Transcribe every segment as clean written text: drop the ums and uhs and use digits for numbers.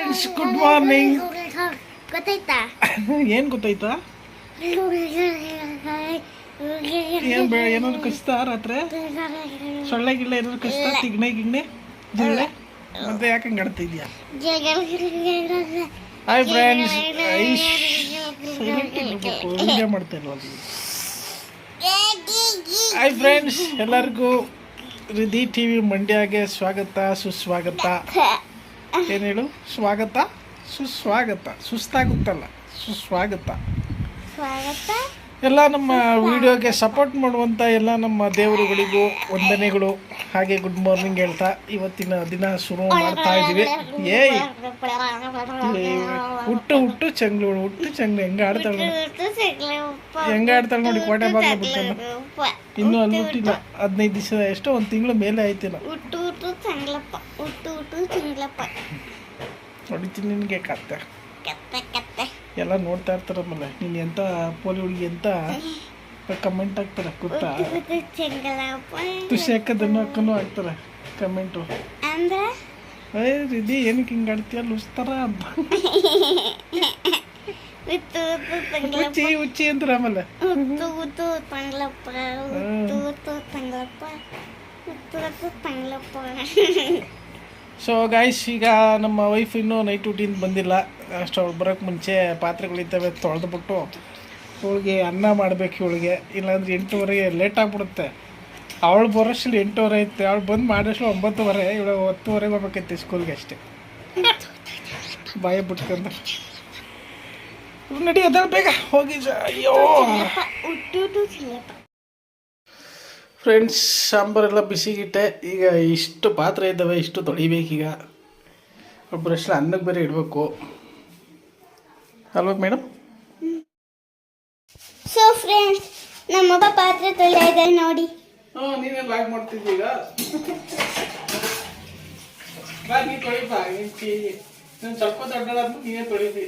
Friends, good morning. ಗೊತ್ತಾಯ್ತಾ? ಏನು ಗೊತ್ತಾಯ್ತಾ? ಏನಾದ್ರು ಕಚ್ತಾ ರಾತ್ರಿ? ಸೊಳ್ಳೆ ಗಿಳ್ಳೆ ಏನಾದ್ರು ಕಚ್ತಾ? ತಿಗ್ನೆ ಗಿಗ್ನೆ ಜಿಳ್ಳೆ ಮತ್ತೆ ಯಾಕೆ ಹಂಗೆ ಆಡ್ತಾ ಇದೆಯಾ? ಹಾಯ್ ಫ್ರೆಂಡ್ಸ್, ಸೈಲೆಂಟ್ ಇರಬೇಕು, ವಿಡಿಯೋ ಮಾಡ್ತಾ ಇಲ್ವಾ? ಹಾಯ್ ಫ್ರೆಂಡ್ಸ್, ಎಲ್ಲರಿಗೂ ರಿಧಿ ಟಿವಿ ಮಂಡ್ಯಗೆ ಸ್ವಾಗತ ಸುಸ್ವಾಗತ. ಏನು ಹೇಳು? ಸ್ವಾಗತ ಸುಸ್ವಾಗತ. ಸುಸ್ತಾಗುತ್ತಲ್ಲ, ಸುಸ್ವಾಗತ. ಎಲ್ಲ ನಮ್ಮ ವಿಡಿಯೋಗೆ ಸಪೋರ್ಟ್ ಮಾಡುವಂಥ ಎಲ್ಲ ನಮ್ಮ ದೇವರುಗಳಿಗೂ ವಂದನೆಗಳು. ಹಾಗೆ ಗುಡ್ ಮಾರ್ನಿಂಗ್ ಹೇಳ್ತಾ ಇವತ್ತಿನ ದಿನ ಶುರು ಮಾಡ್ತಾ ಇದ್ದೀವಿ. ಏಯ್ ಹುಟ್ಟು ಚಂಗ್ಳು ಹೆಂಗೆ ಆಡ್ತಾಳೆ ನೋಡಿ, ಕೋಟೆ ಬಾಗಿಲ ಬಿಟ್ಟಲ್ಲ. ಇನ್ನೂ ಅಲ್ಲಿ ಹುಟ್ಟಿಲ್ಲ, 15 ದಿವಸ ಎಷ್ಟೋ, 1 ತಿಂಗಳು ಮೇಲೆ ಆಯ್ತಿಲ್ಲ. ಹೊಡಿತೀನಿ ನಿನಗೆ ಕತ್ತೆ ಎಲ್ಲ ನೋಡ್ತಾ ಇರ್ತಾರಮ್ಮಲ್ಲ. ನೀನು ಎಂತ ಪೋಲಿ ಹುಡುಗಿ ಅಂತ ಕಮೆಂಟ್ ಹಾಕ್ತಾರೆ ಗೊತ್ತಾ? ಖುಷಿ ಹಾಕೋದನ್ನು ಹಾಕ್ತಾರೆ ಕಮೆಂಟು. ರಿಧಿ ಏನಕ್ಕೆ ಹಿಂಗೆ ಆಡ್ತೀಯ ಲುಸ್ತಾರ ಅಂತ ಹುಚ್ಚಿ ಅಂತಾರೆ ಆಮೇಲೆ. ಸೊ ಗಾಯ್ಸ್, ಈಗ ನಮ್ಮ ವೈಫ್ ಇನ್ನೂ ನೈಟ್ ಡ್ಯೂಟಿಯಿಂದ ಬಂದಿಲ್ಲ. ಅಷ್ಟು ಅವ್ಳು ಬರೋಕ್ಕೆ ಮುಂಚೆ ಪಾತ್ರೆಗಳಿದ್ದಾವೆ ತೊಳೆದ್ಬಿಟ್ಟು ಅವಳಿಗೆ ಅನ್ನ ಮಾಡಬೇಕು. ಇವಳಿಗೆ ಇಲ್ಲಾಂದ್ರೆ 8:30 ಲೇಟ್ ಆಗಿಬಿಡುತ್ತೆ. ಅವಳು ಬರೋಷ್ಟಲ್ಲಿ 8:30 ಐತೆ, ಅವಳು ಬಂದು ಮಾಡೋಷ್ಟು 9:30. ಇವಳು 10:30 ಹೋಗ್ಬೇಕೈತೆ ಸ್ಕೂಲ್ಗೆ ಅಷ್ಟೇ. ಬಾಯ ಬಿಟ್ಕೊಂಡು ನಡಿ ಅದ ಬೇಗ ಹೋಗಿ. ಅಯ್ಯೋ ಫ್ರೆಂಡ್ಸ್, ಸಾಂಬಾರೆಲ್ಲ ಬಿಸಿಗಿಟ್ಟೆ. ಈಗ ಇಷ್ಟು ಪಾತ್ರೆ ಇದ್ದಾವೆ, ಇಷ್ಟು ತೊಳಿಬೇಕೀಗ. ಒಬ್ಬರಷ್ಟು ಅನ್ನಕ್ಕೆ ಬೇರೆ ಇಡಬೇಕು ಅಲ್ವಾ ಮೇಡಮ್? ಸೊ ಫ್ರೆಂಡ್ಸ್, ನಮ್ಮಪ್ಪ ಪಾತ್ರೆ ತೊಳಿತಾ ಇದ್ದಾರೆ ನೋಡಿ. ನೀನೇ ಬ್ಯಾಗ್ ಮಾಡ್ತಿದ್ದಿ ಈಗ. ನೀ ತೊಳಿತಾ ನೀನು ಸ್ವಲ್ಪ ದೊಡ್ಡದಾದ್ಮೇಲೆ ನೀನೇ ತೊಳಿದಿ.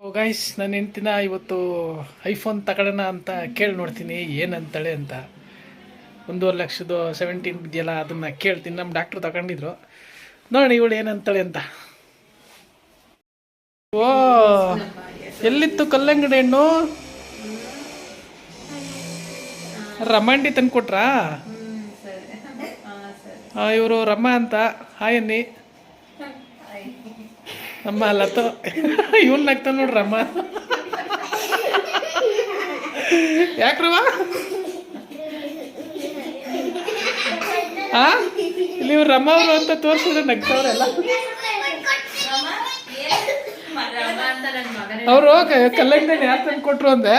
ಗೈಸ್, ನನ್ನ ಹೆಂಡ್ತಿನ ಇವತ್ತು ಐಫೋನ್ ತಗೊಳ್ಳೋಣ ಅಂತ ಕೇಳಿ ನೋಡ್ತೀನಿ ಏನಂತಾಳೆ ಅಂತ. 1.5 ಲಕ್ಷದ 17 ಇದೆಯಲ್ಲ, ಅದನ್ನು ಕೇಳ್ತೀನಿ. ನಮ್ಮ ಡಾಕ್ಟ್ರು ತಗೊಂಡಿದ್ರು, ನೋಡೋಣ ಇವಳು ಏನಂತಾಳೆ ಅಂತ. ಓ, ಎಲ್ಲಿತ್ತು ಕಲ್ಲಂಗಡಿ ಹಣ್ಣು? ರಮಂಡಿ ತಂದು ಕೊಟ್ರಾ? ಇವರು ರಮ್ಮ ಅಂತ. ಹಾಯ್ ಅನ್ನಿ. ಅಮ್ಮ ಅಲ್ಲತ್ತೋ ಇವನ್ ಆಗ್ತಾನೆ ನೋಡ್ರಿ ಅಮ್ಮ. ಯಾಕ್ರವ ಇಲ್ಲಿ ಇವ್ರು ರಮ್ಮ ಅವರು ಅಂತ ತೋರಿಸಿದ್ರೆ ನಗ್ತಾವ್ರೆಲ್ಲ. ಅವರು ಕಲ್ಲಂಗಡಿ ಯಾರು ತಂದು ಕೊಟ್ರು ಅಂದೆ,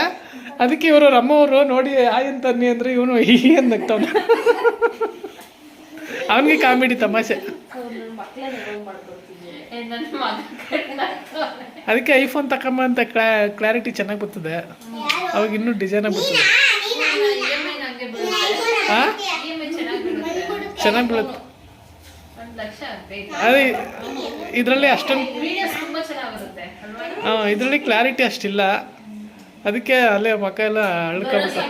ಅದಕ್ಕೆ ಇವರು ರಮ್ಮ ಅವರು ನೋಡಿ ಆಯ್ ಅಂತನ್ನಿ ಅಂದ್ರೆ ಇವನು ಈ ಅಂತ ನಗ್ತಾವನ. ಅವನಿಗೆ ಕಾಮಿಡಿ ತಮಾಷೆ. ಅದಕ್ಕೆ ಐಫೋನ್ ತಗೊಂಬ ಅಂತ ಕ್ಲಾರಿಟಿ ಚೆನ್ನಾಗಿ ಬರ್ತದೆ, ಅವಾಗ ಇನ್ನೂ ಡಿಸೈನ್ ಬರ್ತದೆ. ಚೆನ್ನಾಗಿ ಬೀಳುತ್ತೆ. ಅದೇ ಇದರಲ್ಲಿ ಅಷ್ಟೊಂದು ಇದರಲ್ಲಿ ಕ್ಲಾರಿಟಿ ಅಷ್ಟಿಲ್ಲ, ಅದಕ್ಕೆ ಅಲ್ಲೇ ಮಕ್ಕ ಎಲ್ಲ ಅಳ್ಕೊಬಿಟ್ಟು.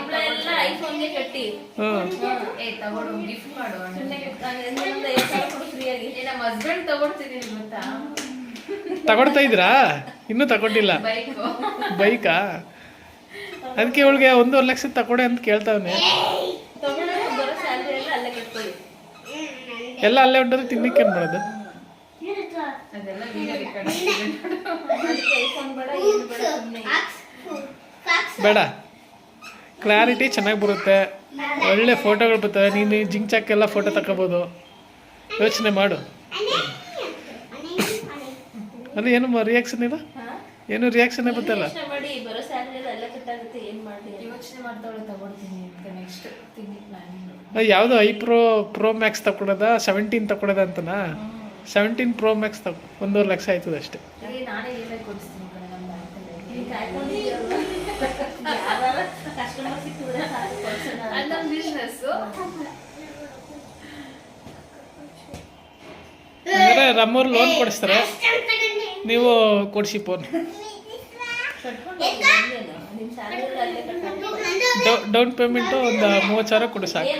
ತಗೊಳ್ತಾ ಇದ್ರಾ? ಇನ್ನೂ ತಗೊಂಡಿಲ್ಲ ಬೈಕಾ? ಅದಕ್ಕೆ ಇವಳಿಗೆ 1.5 ಲಕ್ಷ ತಗೊಡೆ ಅಂತ ಕೇಳ್ತಾವನೆ. ಎಲ್ಲ ಅಲ್ಲೇ ಹೊಂಟೋದ್ರೆ ತಿನ್ನಕ್ಕೆ ಏನು ಮಾಡೋದು? ಬೇಡ, ಕ್ಲಾರಿಟಿ ಚೆನ್ನಾಗಿ ಬರುತ್ತೆ, ಒಳ್ಳೆ ಫೋಟೋಗಳು ಬರ್ತವೆ. ನೀನು ಜಿಂಕ್ಚಾಕೆಲ್ಲ ಫೋಟೋ ತಗೋಬೋದು. ಯೋಚನೆ ಮಾಡು. ಅದು ಏನು ರಿಯಾಕ್ಷನ್ ಇಲ್ಲ, ಏನು ರಿಯಾಕ್ಷನ್ ಬರ್ತಲ್ಲ. ಯಾವುದು ಪ್ರೋ ಮ್ಯಾಕ್ಸ್ ತಗೊಳ್ಳೋದ, 17 ತಗೊಳ್ಳೋದ ಅಂತನಾ? 17 ಪ್ರೋ ಮ್ಯಾಕ್ಸ್ 1.5 ಲಕ್ಷ ಆಯ್ತದ ಅಷ್ಟೇ. ಅಂದರೆ ನಮ್ಮವ್ರು ಲೋನ್ ಕೊಡಿಸ್ತಾರೆ, ನೀವು ಕೊಡಿಸಿ ಫೋನ್. ಡೌನ್ ಪೇಮೆಂಟು ಒಂದು 30,000 ಕೊಡು ಸಾಕು.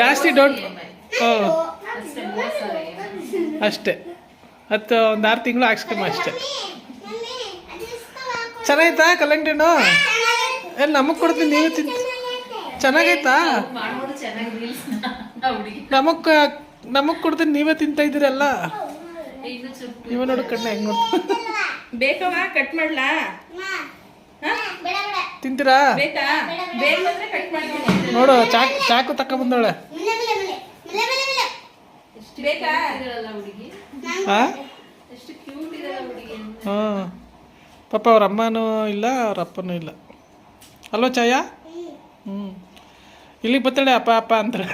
ಜಾಸ್ತಿ ಡೌನ್ ಅಷ್ಟೇ. ಒಂದು 6 ತಿಂಗಳು ಹಾಕ್ಸ್ಕೊಂಬ ಅಷ್ಟೇ. ಚೆನ್ನಾಯ್ತಾ ಕಲ್ಲಂಗಡಿನು? ಏನು ನಮಗೆ ಕೊಡ್ತೀನಿ, ನೀವೇ ತಿಂತ. ಚೆನ್ನಾಗೈತಾ? ನಮಗ್ ಕೊಡ್ತೀನಿ, ನೀವೇ ತಿಂತಾ ಇದ್ದೀರಲ್ಲ. ನೀವೇ ನೋಡು ಕಣ್ಣೆ ಹೆಂಗ್ ನೋಡ್ತಾ. ಬೇಕಮ್ಮ ಕಟ್ ಮಾಡ್ಲಾ? ತಿಂತೀರಾ? ಬೇಕಾ? ಬೇಗ ಬಂದ್ರೆ ಕಟ್ ಮಾಡ್ತೀನಿ. ನೋಡು ಚಾಕು ತಕೊಂಬಂದವಳೆ. ಬೇಕಾ? ಹಾಂ ಹಾಂ. ಪಾಪ ಅವ್ರ ಅಮ್ಮನೂ ಇಲ್ಲ, ಅವ್ರ ಅಪ್ಪನೂ ಇಲ್ಲ ಅಲ್ವಾ ಚಾಯ? ಇಲ್ಲಿಗೆ ಬರ್ತಾಳೆ ಅಪ್ಪ ಅಪ್ಪ ಅಂತಾಳೆ.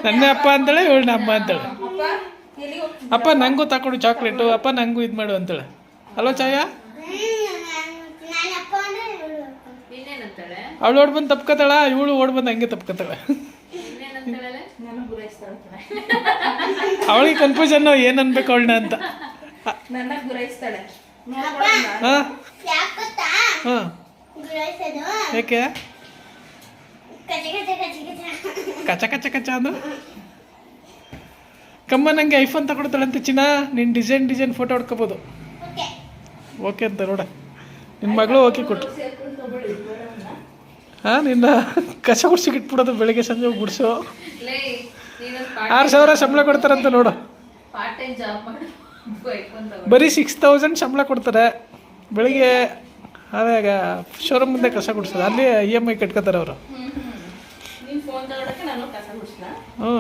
ನನ್ನ ಅಪ್ಪ ಅಂತಾಳೆ, ಇವಳನ್ನ ಅಮ್ಮ ಅಂತಾಳೆ. ಅಪ್ಪ ನಂಗೂ ತಕೊಡು ಚಾಕ್ಲೇಟು, ಅಪ್ಪ ನಂಗೂ ಇದು ಮಾಡು ಅಂತಾಳೆ ಅಲ್ವಾ ಚಾಯ? ಅವಳು ಓಡ್ ಬಂದು ತಪ್ಕೋತಾಳ, ಇವಳು ಓಡ್ ಬಂದು ಹಂಗೆ ತಪ್ಕೋತಾಳೆ. ಅವಳಿಗೆ ಕನ್ಫ್ಯೂಷನ್ ಏನು ಅನ್ಬೇಕು ಅವಳನ್ನ ಅಂತ. ಹಾಂ ಹಾಂ. ಯಾಕೆ ಕಚ ಕಚ ಕಚ ಅದು? ಕಮ್ಮ ನಂಗೆ ಐಫೋನ್ ತಗೊಡ್ತಾಳಂತೆ ಚಿನ್ನ. ನಿನ್ನ ಡಿಸೈನ್ ಫೋಟೋ ಹೊಡ್ಕೋಬೋದು. ಓಕೆ ಅಂತ ನೋಡ. ನಿನ್ನ ಮಗಳು ಓಕೆ ಕೊಟ್ಟು. ಹಾಂ, ನಿನ್ನ ಕಸ ಗುಡ್ಸಿಗೆ ಇಟ್ಬಿಡೋದು, ಬೆಳಿಗ್ಗೆ ಸಂಜೆ ಗುಡ್ಸು. 6,000 ಸಂಬಳ ಕೊಡ್ತಾರಂತ ನೋಡು. ಬರೀ 6,000 ಸಂಬಳ ಕೊಡ್ತಾರೆ. ಬೆಳಿಗ್ಗೆ ಆದಾಗ ಶೋರೂಮ್ ಮುಂದೆ ಕಸ ಗುಡ್ಸೋದು, ಅಲ್ಲಿ EMI ಕಟ್ಕೋತಾರೆ ಅವರು. ಹ್ಞೂ,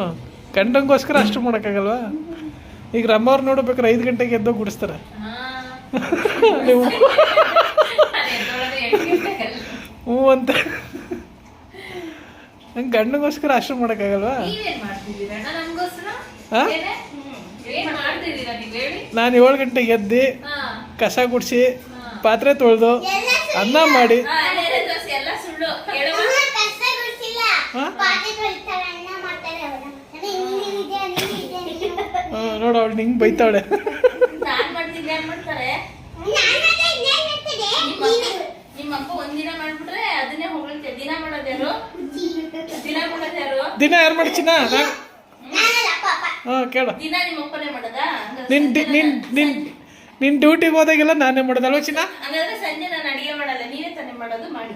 ಗಂಡಂಗೋಸ್ಕರ ಅಷ್ಟು ಮಾಡೋಕ್ಕಾಗಲ್ವಾ? ಈಗ ರಮ್ಮವ್ರು ನೋಡ್ಬೇಕಾರೆ 5 ಗಂಟೆಗೆ ಎದ್ದೋಗಿ ಗುಡಿಸ್ತಾರೆ. ನೀವು ಹ್ಞೂ ಅಂತ. ನಂಗೆ ಗಂಡಂಗೋಸ್ಕರ ಅಷ್ಟು ಮಾಡೋಕ್ಕಾಗಲ್ವಾ? ಹಾಂ, ನಾನು 7 ಗಂಟೆಗೆ ಎದ್ದು ಕಸ ಗುಡಿಸಿ ಪಾತ್ರೆ ತೊಳೆದು ಅನ್ನ ಮಾಡಿ. ನೋಡು ಅವಳು ನಿಂಗೆ ಬೈತಾವಳೆ. ದಿನ ಯಾರು ಮಾಡ್ತೀನ? ಹಾಂ ಕೇಳು. ನಿನ್ ಡ್ಯೂಟಿಗೆ ಹೋದಾಗೆಲ್ಲ ನಾನೇ ಮಾಡೋದಲ್ವ ಚಿನ್ನ? ಸಂಜೆ ನಾನು ಅಡಿಗೆ ಮಾಡಲ್ಲ, ನೀವೇ ತಾನೇ ಮಾಡೋದು. ಮಾಡಿ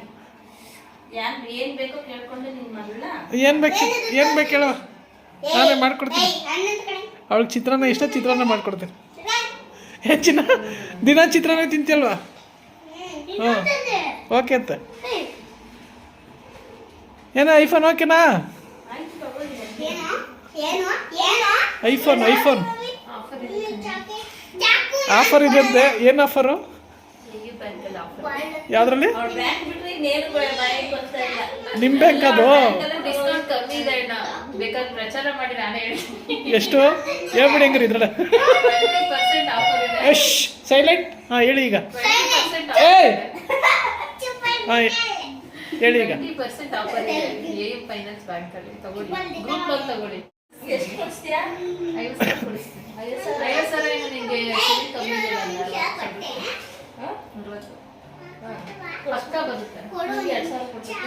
ಏನ್ ಬೇಕೋ ಕೇಳ್ಕೊಂಡು ನಿನ್ ಮಗಳ ಏನ್ ಬೇಕು ಹೇಳು, ನಾನೇ ಮಾಡ್ಕೊಡ್ತೀನಿ. ಅವಳಿಗೆ ಚಿತ್ರಾನ್ನ ಇಷ್ಟ, ಚಿತ್ರಾನ್ನ ಮಾಡ್ಕೊಡ್ತೀನಿ. ಚಿನ್ನ ದಿನ ಚಿತ್ರಾನ್ನ ತಿಂತೀಯಲ್ವಾ? ಹಾಂ ಓಕೆ ಅಂತ. ಏನೋ ಐಫೋನ್ ಓಕೆನಾ? ಐಫೋನ್ ಆಫರ್ ಇದೆ ಅಂತೆ. ಏನು ಆಫರು? ಯಾವ್ದ್ರಲ್ಲಿ? ನಿಮ್ಮ ಬ್ಯಾಂಕ್ ಅದು? ಎಷ್ಟು ಹೇಳ್ಬಿಡಿ ಹೆಂಗ್ರಿ ಇದ್ರಲ್ಲ. ಎಶ್ ಸೈಲೆಂಟ್. ಹಾಂ ಹೇಳಿ ಈಗ. ಏ ಹಾಂ ಹೇಳಿ ಈಗ.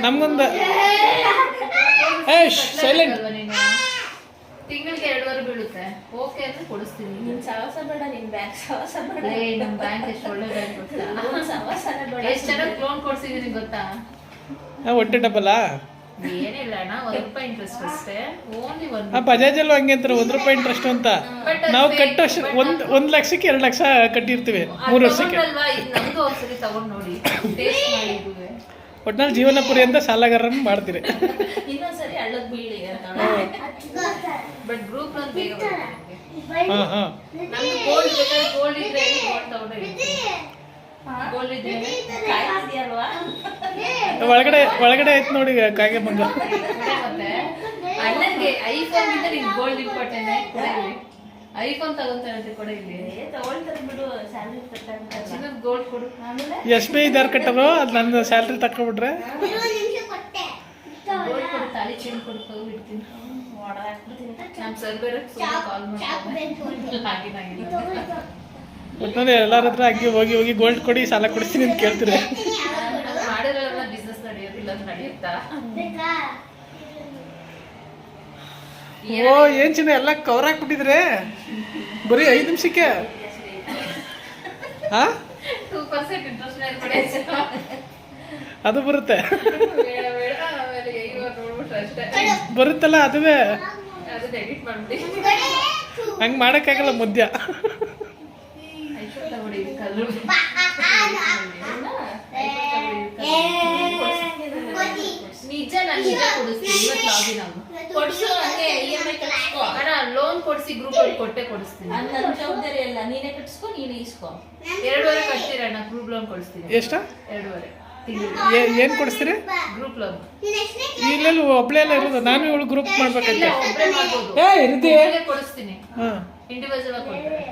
ನಮ್ಗೊಂದು ಸೈಲೆಂಟ್. ತಿಂಗಳಿಗೆ 2,000 ಬೀಳುತ್ತೆ. ಓಕೆ ಅಂತ ಕೊಡಿಸ್ತೀನಿ. ನಿನ್ ಸವಾಸ ಬೇಡ, ನಿನ್ ಬ್ಯಾಂಕ್ ಸವಾಸ ಬೇಡ. ನಮ್ ಬ್ಯಾಂಕ್ ಎಷ್ಟು ಒಳ್ಳೆ ಬ್ಯಾಂಕ್ ಗೊತ್ತಾ? ಸವಾಸನ ಬೇಡ. ಎಷ್ಟು ಚೆನ್ನಾಗಿ ಲೋನ್ ಕೊಡ್ಸಿದೀನಿ ಗೊತ್ತಾ? ಒಟ್ಟೆ ಡಬ್ಬಲ್ಲ ಏನಿಲ್ಲ ಅಣ್ಣ, ₹1 ಇಂಟ್ರೆಸ್ಟ್ ಅಷ್ಟೇ. ಓನ್ಲಿ ಬಜಾಜಲ್ಲೂ ಹಂಗೆ ಅಂತಾರೆ, ₹1 ಇಂಟ್ರೆಸ್ಟ್ ಅಂತ. ನಾವು ಕಟ್ಟೋಷ್ಟು 1 ಲಕ್ಷಕ್ಕೆ 2 ಲಕ್ಷ ಕಟ್ಟಿರ್ತೀವಿ 3 ವರ್ಷಕ್ಕೆ. ನಮ್ದು ಒಂದ್ಸರಿ ತಗೊಂಡ್ ನೋಡಿ, ಟೇಸ್ಟ್ ಮಾಡಿದ್ವಿ. ಒಟ್ನಲ್ಲಿ ಜೀವನ ಪುರಿ ಅಂತ ಸಾಲಗಾರರನ್ನು ಮಾಡ್ತೀರಿ. ಇನ್ನೊಂದ್ಸರಿ ಹಳ್ಳಕ್ ಬೀಳಿ ಅಂತ. ಬಟ್ ಗ್ರೂಪ್ ಲೋನ್ ಬೇಗ ಬರುತ್ತೆ. ಹಾಂ ಹಾಂ. ನಮ್ದು ಗೋಲ್ಡ್ ಬೇಕಾದ್ರೆ ಗೋಲ್ಡ್ ಇದ್ರೆ ಗೋಲ್ಡ್ ತಗೊಂಡ್ರೆ ಗೋಲ್ಡ್ ಇದ್ರೆ ಕಾಯ್ತಿದ್ಯಲ್ವಾ? ಒಳಗಡೆ ಐತೆ ನೋಡಿ ಕಾಗೆ ಬಂದ. ಮತ್ತೆ ಅಣ್ಣನ್ಗೆ ಐಫೋನ್ ಇಂದ ನಿನ್ ಗೋಲ್ಡ್ ಇಂಪಾರ್ಟೆಂಟ್. ಐಫೋನ್ ತಗೊಂತಾರೆ ಕೂಡ ಇಲ್ಲಿ ತಗೊಳ್ತಾರೆ ಬಿಡು. ಸ್ಯಾಲರಿ ಕಟ್ಟಾಗ ಗೋಲ್ಡ್ ಕೊಡು. ಆಮೇಲೆ SBI ದಾರ್ ಕಟ್ಟರು, ಅದು ನನ್ನ ಸ್ಯಾಲ್ರಿ ತಕೊಂಡ್ಬಿಟ್ರೆ ಗೋಲ್ಡ್ ಕೊಡು, ತಾಳಿ ಚೇನ್ ಕೊಡ್ಕೊ ಬಿಡ್ತೀನಿ. ನಮ್ಮ ಸರ್ ಬೇರೆ ಕಾಲ್ ಮಾಡ್ತಾರೆ. ಒಟ್ಟಿನಲ್ಲಿ ಎಲ್ಲರ ಹತ್ರ ಹಂಗೆ ಹೋಗಿ ಹೋಗಿ ಗೋಲ್ಡ್ ಕೊಡಿ ಸಾಲ ಕೊಡಿಸ್ತೀನಿ ಅಂತ ಕೇಳ್ತೀರಿ. ಮಾಡಿರೋಲ್ಲ ಬಿಸ್ನೆಸ್ ನಡೆಯೋದಿಲ್ಲ ಅಂತ ನಡೆಯುತ್ತಾ? ಓ ಏನ್ ಚಿನ್ನ ಎಲ್ಲ ಕವರ್ ಹಾಕ್ಬಿಟ್ಟಿದ್ರೆ ಬರೀ 5 ನಿಮಿಷಕ್ಕೆ. ಹಾ 2% ಇಂಟ್ರೆಸ್ಟ್ ಮೇಲೆ ಕೊಡಿ. ಅದು ಬರುತ್ತೆ ಬೇಡ ಬೇಡ, ಆಮೇಲೆ ಇವಾಗ ನೋಡ್ಬಿಟ್ರೆ ಅಷ್ಟೇ ಬರುತ್ತಲ್ಲ ಅದುವೇ. ಅದನ್ನ ಎಡಿಟ್ ಮಾಡ್ಬಿಡಿ. ಹಂಗೆ ಮಾಡೋಕ್ಕಾಗಲ್ಲ ಮಧ್ಯ. ತಗೊಳ್ಳಿ ಕಲ್ಲು. ನಿಜ ನಾನು ನಿಜ ಕೊಡಿಸ್ತೀನಿ ಇವತ್ತು ಲಾಗಿನ್ ಆಗು. ಕೊಡ್ಸು ಹಂಗೆ EMI ಕಟ್ಸ್ಕೋ. ಅಣ್ಣ ಲೋನ್ ಕೊಡಿಸಿ ಗ್ರೂಪ್ ಅಲ್ಲಿ ಕೊಟ್ಟೆ ಕೊಡಿಸ್ತೀನಿ. ನನ್ನ ಜವಾಬ್ದಾರಿ ಅಲ್ಲ, ನೀನೇ ಕಟ್ಸ್ಕೊ, ನೀನೇ ಇಸ್ಕೊ. 2.5 ಕಟ್ತೀರಣ್ಣ, ಗ್ರೂಪ್ ಲೋನ್ ಕೊಡಿಸ್ತೀನಿ. ಎಷ್ಟ 2.5 ತಿಂಗಳು ಏನು ಕೊಡಿಸ್ತೀರಿ? Group loan. ಇಲ್ಲೆಲ್ಲ ಒಬ್ಳೆ ಎಲ್ಲ ಇರೋದು, ನಾನು ಇವಳು ಗ್ರೂಪ್ ಮಾಡ್ಬೇಕಂತೆ. ಒಬ್ಬರೇ ಮಾಡ್ಬೋದು. ಇರ್ದಿ ಕೊಡಿಸ್ತೀನಿ. ಹಾಂ ಇಂಡಿವಿಜುವಲ್ ಆಗಿ ಕೊಡ್ತಾರೆ.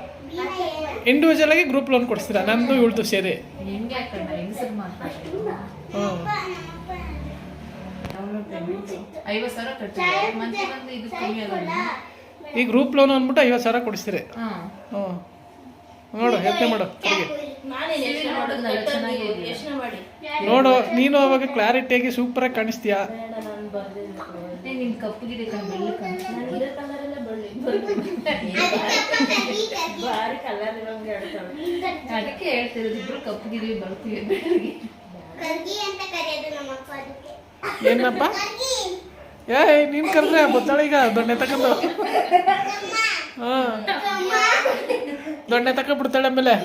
ಇಂಡಿವಿಜುವಲ್ ಆಗಿ ಗ್ರೂಪ್ ಲೋನ್ ಕೊಡಿಸ್ತೀರಾ? ನಂದು ಇವಳ್ದು ಸೇರಿ. ಹೆಂಗೆ ಹಾಕಣ್ಣ ಹೆಂಗಸರು ಮಾಡ್ತಾರೆ. ಹಾಂ 50,000 ಕಟ್ತೀವಿ ಮಂತ್ಲಿ ಬಂದು ಇದು ಕಮ್ಮಿ ಆಗಲ್ಲ. ಈ ಗ್ರೂಪ್ ಲೋನ್ ಅಂದ್ಬಿಟ್ಟು 50,000 ಕೊಡಿಸ್ತೀರಿ. ಹಾಂ ಹ್ಞೂ ನೋಡು ಯೋಚನೆ ಮಾಡು ಕಡೆಗೆ ನಾನೇನು ಯೋಚನೆ ಮಾಡೋದು, ಚೆನ್ನಾಗಿ ಯೋಚನೆ ಮಾಡಿ ನೋಡು. ನೀನು ಅವಾಗ ಕ್ಲಾರಿಟಿಯಾಗಿ ಸೂಪರಾಗಿ ಕಾಣಿಸ್ತೀಯಾ. ಬೇಡ, ನಾನು ಬರ್ದಿಲ್ಲ. ನಿನ್ ಕಪ್ಪುಗಿದೆ ಬೆಳ್ಳಿ ನಾನು ಇರೋ ಕಲರ್ ಎಲ್ಲ ಭಾರಿ ಕಲರ್ ಇರೋಂಗೆ ಹೇಳ್ತಾಳೆ. ಅದಕ್ಕೆ ಹೇಳ್ತಿರೋದು ಇಬ್ರು ಕಪ್ಪುಗಿದೀವಿ ಬರ್ತೀವಿ ಬೆಳಿಗ್ಗೆ. ಕರ್ಗಿ ಅಂತ ಕರೆಯೋದು ನಮ್ಮ ಅಪ್ಪ ಅದಕ್ಕೆ. ಏನಪ್ಪ ನೀನು ಕರೆದ್ರೆ ಬತ್ತಾಳೆ ಈಗ ದೊಣ್ಣೆ ತಗೊಂಡು. ಹಾಂ ದೊಣ್ಣೆ ತಗೊಂಡ್ಬಿಡ್ತಾಳೆ ಆಮೇಲೆ.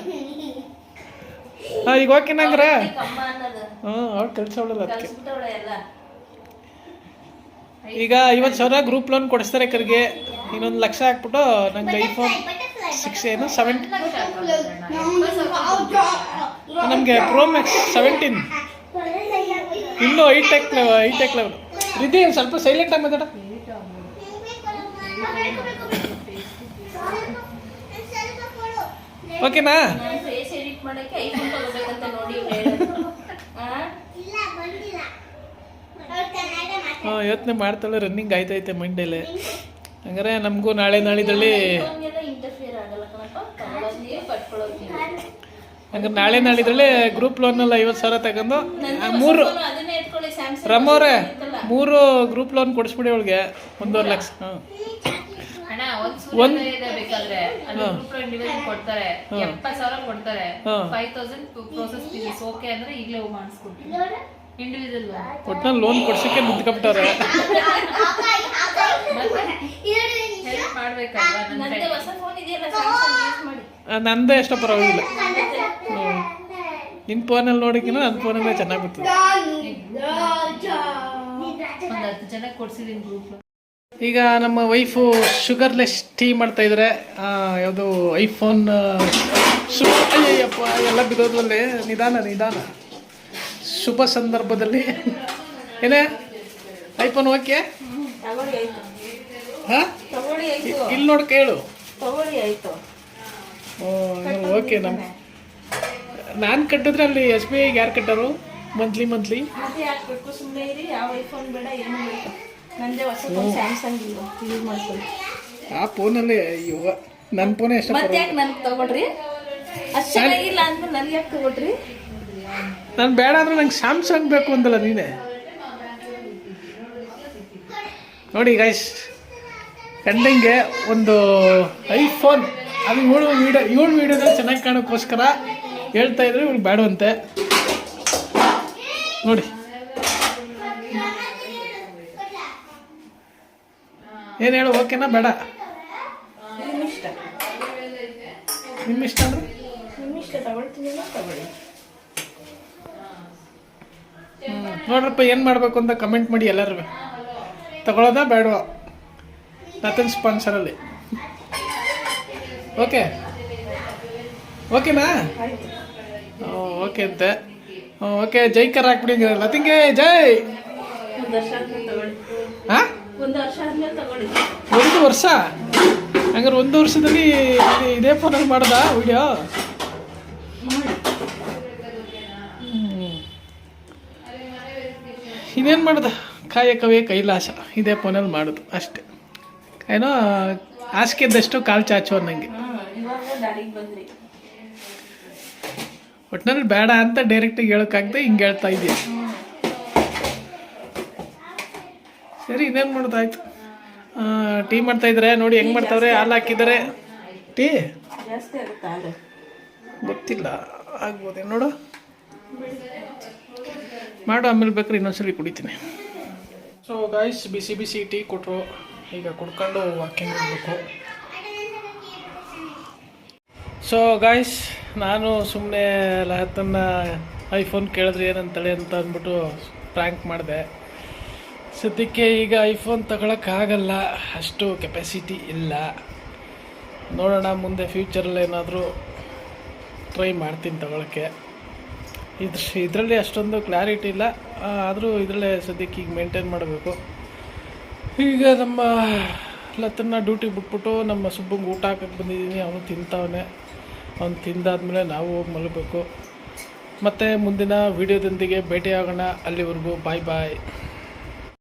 ಹಾಂ ಈಗ ಓಕೆನಂಗ್ರೆ. ಕಮ್ಮ ಅನ್ನೋದು ಅವ್ಳು ಕಳ್ಸವಳಲ್ಲ ಅದಕ್ಕೆ. ಕಲ್ಸ್ಬಿಟ್ಟವಳೆ ಎಲ್ಲ. ಈಗ 50,000 ಗ್ರೂಪ್ ಲೋನ್ ಕೊಡಿಸ್ತಾರೆ ಕರ್ಗೆ. ಇನ್ನೊಂದು 1,00,000 ಹಾಕ್ಬಿಟ್ಟು ನಂಗೆ ಐಫೋನ್ 6 ಏನು 7 ನಮಗೆ ಪ್ರೋ ಮ್ಯಾಕ್ಸ್ 17 ಇನ್ನೂ ಹೈಟೆಕ್ ಲೆವೆಲ್. ರಿದ್ದಿ ಸ್ವಲ್ಪ ಸೈಲೆಂಟಾಗಿ ಮಾತಾಡ. ಓಕೆನಾ? ನಾನು ಫೇಸ್ ಎಡಿಟ್ ಮಾಡಕ್ಕೆ ಐಫೋನ್ ತಗೋಬೇಕಂತ ನೋಡಿ ಹೇಳೋದು. ಹಾಂ ಯೋಚನೆ ಮಾಡ್ತಾಳೆ. ರನ್ನಿಂಗ್ ಆಯ್ತೈತೆ ಮೈಂಡಲ್ಲಿ. ಹಂಗಾರೆ ನಮಗೂ ನಾಳೆ ನಾಳಿದ್ರಲ್ಲಿ ಐಫೋನ್ಗೆಲ್ಲ ಇಂಟರ್ಫಿಯರ್ ಆಗಲ್ಲ ಕಣಪ್ಪ. ತಗೊಳ್ಳೋದು ನೀವು, ಕಟ್ಕೊಳ್ಳೋದು ನೀವು. ಹಂಗಾರೆ ನಾಳೆ ನಾಳಿದ್ರಲ್ಲಿ ಗ್ರೂಪ್ ಲೋನಲ್ಲಿ 50,000 ತಗೊಂಡು 3 ಅದನ್ನೇ ಇಟ್ಕೊಳ್ಳಿ. ಸ್ಯಾಮ್ಸಂಗ್ ರಮ್ಮವ್ರೆ 3 ಗ್ರೂಪ್ ಲೋನ್ ಕೊಡಿಸ್ಬಿಡಿ ಅವಳಿಗೆ 1.5 ಲಕ್ಷ. ಹಾಂ ಅಣ್ಣ ಒಂದು ಇದೆ ಬೇಕಾದ್ರೆ ಅದು ಗ್ರೂಪ್ ಇಂಡಿವಿಜುವಲ್ ಕೊಡ್ತಾರೆ. 70,000 ಕೊಡ್ತಾರೆ. 5,000 ಪ್ರೋಸೆಸ್ ಫೀಸ್ ಓಕೆ ಅಂದ್ರೆ ಈಗಲೇ ಮಾಡಿಸ್ಕೊಡ್ತೀನಿ. ಇಂಡಿವಿಜುವಲ್ ಒಟ್ಟಿನಲ್ಲಿ ಲೋನ್ ಕೊಡ್ಸಕ್ಕೆ ನಿಂತ್ಕೊಬಿಟ್ಟಾರೆ. ಹೆಲ್ಪ್ ಮಾಡ್ಬೇಕಲ್ವಾ ನನ್ನ ನಂದೇ ಹೊಸ ಫೋನ್ ಇದೆಯಲ್ಲ, ಸ್ಯಾಮ್ಸಂಗ್ ಯೂಸ್ ಮಾಡಿ. ನಂದೇ ಎಷ್ಟೋ ಪರವಾಗಿಲ್ಲ. ನಿನ್ನ ಫೋನಲ್ಲಿ ನೋಡೋಕ್ಕಿಂತ ನನ್ನ ಫೋನಲ್ಲೇ ಚೆನ್ನಾಗಿ ಬರ್ತದೆ. ಒಂದು 10 ಜನಕ್ಕೆ ಕೊಡ್ಸಿದ್ದೀನಿ ಗ್ರೂಪ್. ಈಗ ನಮ್ಮ ವೈಫು ಶುಗರ್ಲೆಸ್ ಟೀ ಮಾಡ್ತಾಯಿದ್ದಾರೆ. ಯಾವುದು ಐಫೋನ್ ಅಯ್ಯಪ್ಪ ಎಲ್ಲ ಬಿಡೋದ್ರಲ್ಲಿ ನಿಧಾನ ಶುಭ ಸಂದರ್ಭದಲ್ಲಿ ಏನೇ ಐಫೋನ್ ಓಕೆ. ತಗೊಳ್ಳಿ ಆಯ್ತು, ಹಾಂ ತಗೊಳ್ಳಿ ಆಯ್ತು, ಇಲ್ಲಿ ನೋಡಿ ಕೇಳು. ತಗೊಳ್ಳಿ ಆಯ್ತು. ಓಕೆ ನಾನು ಕಟ್ಟಿದ್ರೆ ಅಲ್ಲಿ SBI ಯಾರು ಕಟ್ಟೋರು ಮಂತ್ಲಿ ಮತ್ತೆ ಹಾಕ್ಬೇಕು, ಸುಮ್ಮನೆ ಇರಿ. ಯಾವ ಐಫೋನ್ ಬೇಡ, ಏನು ಬೇಡ. ನಂದೇ ಹೊಸ ಫೋನ್ ಸ್ಯಾಮ್ಸಂಗ್ ಯೂಸ್ ಮಾಡ್ಕೊಳ್ಳಿ. ಆ ಫೋನಲ್ಲಿ ಇವ ನನ್ನ ಫೋನೇ ಎಷ್ಟು. ಮತ್ತೆ ಯಾಕೆ ನನಗೆ ತಗೊಳ್ರಿ? ಅಷ್ಟು ಚೆನ್ನಾಗಿಲ್ಲ ಅಂದ್ಮೇಲೆ ನನಗೆ ಯಾಕೆ ತಗೊಳ್ರಿ? ನಾನು ಬೇಡ ಅಂದ್ರೆ ನಂಗೆ ಸ್ಯಾಮ್ಸಂಗ್ ಬೇಕು ಅಂದಲ್ಲ ನೀನೇ. ನೋಡಿ ಗೈಸ್, ಕಂಡಂಗೆ ಒಂದು ಐಫೋನ್ ಅದು ಇವಳು ವೀಡಿಯೋದಲ್ಲಿ ಚೆನ್ನಾಗಿ ಕಾಣೋಕ್ಕೋಸ್ಕರ ಹೇಳ್ತಾ ಇದ್ರೆ ಇವಳು ಬೇಡವಂತೆ. ನೋಡಿ ಏನು ಹೇಳು, ಓಕೆನಾ ಬೇಡ? ನಿಮ್ಮ ಇಷ್ಟ ಅಂದ್ರೆ ತಗೊಳ್ತೀನಿಲ್ಲ, ತಗೊಳ್ಳಿ. ನೋಡ್ರಪ್ಪ ಏನು ಮಾಡಬೇಕು ಅಂತ ಕಮೆಂಟ್ ಮಾಡಿ ಎಲ್ಲರೂ. ತಗೊಳ್ಳೋದಾ ಬೇಡವಾ? ನತನ್ ಸ್ಪಾನ್ಸರಲ್ಲಿ. ಓಕೆನಾ? ಓಕೆ ಅಂತೆ. ಓಕೆ ಜೈಕರ್ ಹಾಕ್ಬಿಡಿ ಲತಿಂಗೆ ಜೈ. ಒಂದು ವರ್ಷ ಆದ್ಮೇಲೆ ತಗೊಳ್ಳಿ. ಹಾಂ 1 ವರ್ಷ ಆದ್ಮೇಲೆ ತಗೊಳ್ಳಿ. 1 ವರ್ಷ? ಹಂಗಾರೆ 1 ವರ್ಷದಲ್ಲಿ ಇದೇ ಫೋನಲ್ಲಿ ಮಾಡೋದಾ ವಿಡಿಯೋ? ಇನ್ನೇನು ಮಾಡೋದು, ಕಾಯಕವೇ ಕೈಲಾಸ. ಇದೇ ಫೋನಲ್ಲಿ ಮಾಡೋದು ಅಷ್ಟೇ. ಏನೋ ಹಾಸಿಗೆದಷ್ಟು ಕಾಲು ಚಾಚು ಅನ್ನಂಗೆ. ಇವಾಗ ಗಾಡಿಗೆ ಬಂದ್ರಿ. ಒಟ್ಟಿನಲ್ಲಿ ಬೇಡ ಅಂತ ಡೈರೆಕ್ಟಾಗಿ ಹೇಳೋಕ್ಕಾಗದೆ ಹಿಂಗೆ ಹೇಳ್ತಾ ಇದೆಯಾ. ಸರಿ, ಇನ್ನೇನು ಮಾಡೋದಾಯ್ತು. ಟೀ ಮಾಡ್ತಾಯಿದ್ರೆ ನೋಡಿ ಹೆಂಗೆ ಮಾಡ್ತಾವ್ರೆ. ಹಾಲು ಹಾಕಿದ್ದಾರೆ. ಟೀ ಜಾಸ್ತಿ ಆಗುತ್ತಾ ಹಾಲು? ಗೊತ್ತಿಲ್ಲ, ಆಗ್ಬೋದೇ ನೋಡು. ಮಾಡು, ಆಮೇಲೆ ಬೇಕಾದ್ರೆ ಇನ್ನೊಂದ್ಸಲಿ ಕುಡಿತೀನಿ. ಸೊ ಗಾಯ್ಸ್, ಬಿಸಿ ಬಿಸಿ ಟೀ ಕೊಟ್ಟರು. ಈಗ ಕುಡ್ಕೊಂಡು ವಾಕಿಂಗ್ ಹೋಗ್ಬೇಕು. ಸೊ ಗಾಯ್ಸ್, ನಾನು ಸುಮ್ಮನೆ ಲಹತ್ತನ್ನು ಐಫೋನ್ ಕೇಳಿದ್ರೆ ಏನಂತಾಳೆ ಅಂತ ಅಂದ್ಬಿಟ್ಟು ಪ್ರ್ಯಾಂಕ್ ಮಾಡಿದೆ. ಸದ್ಯಕ್ಕೆ ಈಗ ಐಫೋನ್ ತಗೊಳಕ್ಕಾಗಲ್ಲ, ಅಷ್ಟು ಕೆಪಾಸಿಟಿ ಇಲ್ಲ. ನೋಡೋಣ ಮುಂದೆ ಫ್ಯೂಚರಲ್ಲಿ ಏನಾದರೂ ಟ್ರೈ ಮಾಡ್ತೀನಿ ತಗೊಳ್ಳೋಕ್ಕೆ. ಇದರಲ್ಲಿ ಅಷ್ಟೊಂದು ಕ್ಲಾರಿಟಿ ಇಲ್ಲ, ಆದರೂ ಇದರಲ್ಲೇ ಸದ್ಯಕ್ಕೆ ಈಗ ಮೇಂಟೈನ್ ಮಾಡಬೇಕು. ಈಗ ನಮ್ಮ ಲತ್ತನ್ನ ಡ್ಯೂಟಿಗೆ ಬಿಟ್ಬಿಟ್ಟು ನಮ್ಮ ಸುಬ್ಬಂಗೆ ಊಟ ಹಾಕಕ್ಕೆ ಬಂದಿದ್ದೀನಿ. ಅವನು ತಿಂತಾವನೆ. ಅವನು ತಿಂದಾದ್ಮೇಲೆ ನಾವು ಹೋಗಿ ಮಲಗಬೇಕು. ಮತ್ತು ಮುಂದಿನ ವೀಡಿಯೋದೊಂದಿಗೆ ಭೇಟಿಯಾಗೋಣ. ಅಲ್ಲಿವರೆಗೂ ಬಾಯ್ ಬಾಯ್.